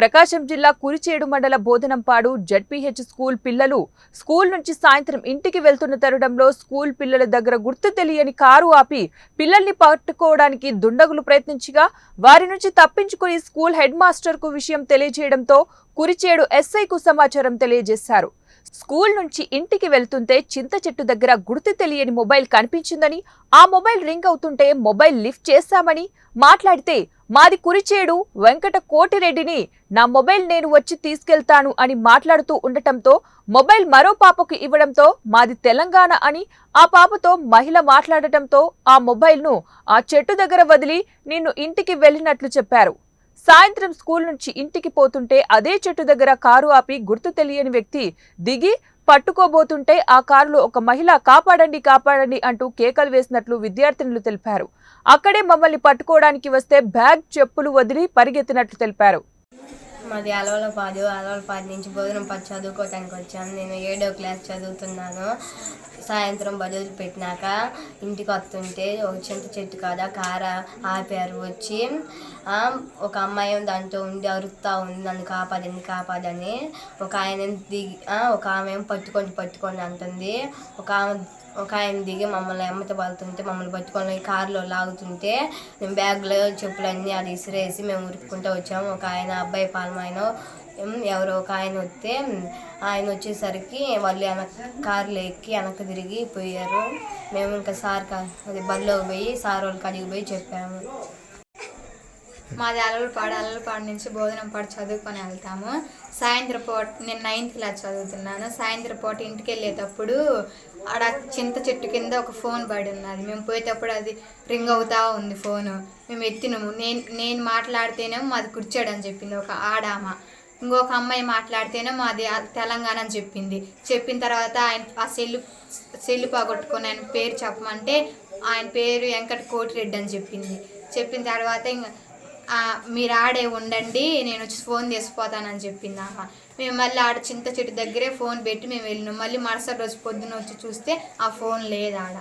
ప్రకాశం జిల్లా కురిచేడు మండల బోధనంపాడు ZPH school పిల్లలు స్కూల్ నుంచి సాయంత్రం ఇంటికి వెళ్తున్న తరుణంలో స్కూల్ పిల్లల దగ్గర గుర్తు తెలియని కారు ఆపి పిల్లల్ని పట్టుకోవడానికి దుండగులు ప్రయత్నించగా వారి నుంచి తప్పించుకుని స్కూల్ హెడ్ మాస్టర్ కు విషయం తెలియజేయడంతో కురిచేడు ఎస్ఐకు సమాచారం తెలియజేశారు. స్కూల్ నుంచి ఇంటికి వెళ్తుంటే చింత చెట్టు దగ్గర గుర్తు తెలియని మొబైల్ కనిపించిందని, ఆ మొబైల్ రింగ్ అవుతుంటే మొబైల్ లిఫ్ట్ చేశామని మాట్లాడితే మాది కురిచేడు వెంకట కోటిరెడ్డిని, నా మొబైల్ నేను వచ్చి తీసుకెళ్తాను అని మాట్లాడుతూ ఉండటంతో మొబైల్ మరో పాపకు ఇవ్వడంతో మాది తెలంగాణ అని ఆ పాపతో మహిళ మాట్లాడటంతో ఆ మొబైల్ను ఆ చెట్టు దగ్గర వదిలి నిన్ను ఇంటికి వెళ్ళినట్లు చెప్పారు. సాయంత్రం స్కూల్ నుంచి ఇంటికి పోతుంటే అదే చెట్టు దగ్గర కారు ఆపి గుర్తు తెలియని వ్యక్తి దిగి పట్టుకోబోతుంటే ఆ కారులో ఒక మహిళ కాపాడండి కాపాడండి అంటూ కేకలు వేసినట్లు విద్యార్థినులు తెలిపారు. అక్కడే మమ్మల్ని పట్టుకోవడానికి వస్తే బ్యాగ్ చెప్పులు వదిలి పరిగెత్తినట్లు తెలిపారు. మాది అలవలపాడు నుంచి బోధనంపాడు చదువుకోవటానికి వచ్చాను. నేను 7వ క్లాస్ చదువుతున్నాను. సాయంత్రం బదులు పెట్టినాక ఇంటికి వస్తుంటే ఒక చింత చెట్టు కాడ కారు ఆపారు. వచ్చి ఒక అమ్మాయి దాంట్లో ఉండి అరుస్తూ ఉంది, నన్ను కాపాడని. ఒక ఆయన దిగి ఒక ఆమె పట్టుకోండి అంటుంది. ఒక ఆయన దిగి మమ్మల్ని ఎమ్మట పడుతుంటే మమ్మల్ని పట్టుకొని కారులో లాగుతుంటే మేము బ్యాగ్లో చెప్పులన్నీ అది ఇసిరేసి మేము ఉరుక్కుంటూ వచ్చాము. ఒక ఆయన అబ్బాయి పాలమైన ఎవరో ఒక ఆయన వస్తే ఆయన వచ్చేసరికి వాళ్ళు కారులో ఎక్కి వెనక్కి తిరిగి పోయారు. మేము ఇంకా అది బళ్ళోకి పోయి సార్ వాళ్ళకి అడిగి పోయి చెప్పాము. మాది అలవలపాడు నుంచి బోధనంపాడు చదువుకొని వెళ్తాము. సాయంత్రం పూట నేను 9th క్లాస్ చదువుతున్నాను. సాయంత్రం పూట ఇంటికి వెళ్ళేటప్పుడు ఆడ చింత చెట్టు కింద ఒక ఫోన్ పడి ఉన్నది. మేము పోయేటప్పుడు అది రింగ్ అవుతా ఉంది ఫోను. మేము ఎత్తినాము. నేను మాట్లాడితేనేమో మాది కుర్చాడు అని చెప్పింది ఒక ఆడామ. ఇంకొక అమ్మాయి మాట్లాడితేనే మాది తెలంగాణ అని చెప్పింది. చెప్పిన తర్వాత ఆయన ఆ సెల్లు పోగొట్టుకొని ఆయన పేరు చెప్పమంటే ఆయన పేరు వెంకట కోటిరెడ్డి అని చెప్పింది. చెప్పిన తర్వాత ఇంకా మీరు ఆడే ఉండండి, నేను వచ్చి ఫోన్ తీసిపోతానని చెప్పింది ఆమె. మేము మళ్ళీ ఆడ చింత చెట్టు దగ్గరే ఫోన్ పెట్టి మేము వెళ్ళినాం. మళ్ళీ మరుసటి రోజు పొద్దున్న వచ్చి చూస్తే ఆ ఫోన్ లేదు ఆడ.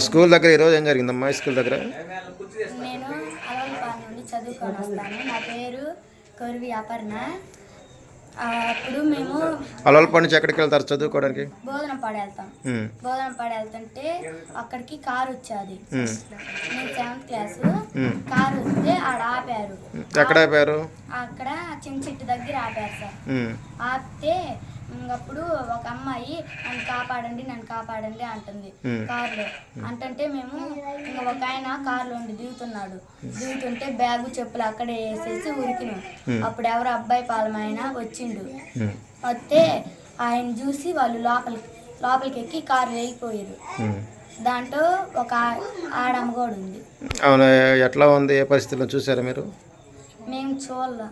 స్కూల్ దగ్గర ఈరోజు ఏం జరిగిందమ్మా? స్కూల్ దగ్గర నేను అలవలపాడు నుండి చదువుకొని వస్తాను. నా పేరు కొరివి అపర్ణ. అప్పుడు మేము అలవలపాడు నుంచి ఎక్కడికి వెళ్తారు చదువుకోవడానికి? బోధనంపాడు వెళ్తాం. బోధనంపాడు వెళ్తుంటే అక్కడికి కారు వచ్చేది. నేను 7th క్లాసు. కారు వస్తే ఆడ ఆపారు. ఎక్కడ ఆపారు? అక్కడ చిన్న చెట్టు దగ్గర ఆపారు సార్. ఆపితే అప్పుడు ఒక అమ్మాయి నన్ను కాపాడండి అంటుంది కారులో. అంటే మేము ఇంకా ఒక ఆయన కారులో ఉండి దిగుతుంటే బ్యాగు చెప్పులు అక్కడే వేసేసి ఉరికినాం. అప్పుడు ఎవరో అబ్బాయి పాలమైన వచ్చిండు. వస్తే ఆయన చూసి వాళ్ళు లోపలికి ఎక్కి కారు వెళ్ళిపోయారు. దాంట్లో ఒక ఆడమ్మ కూడా ఉంది. అవును, ఎట్లా ఉంది? ఏ పరిస్థితుల్లో చూసారా మీరు? మేము చూడాల.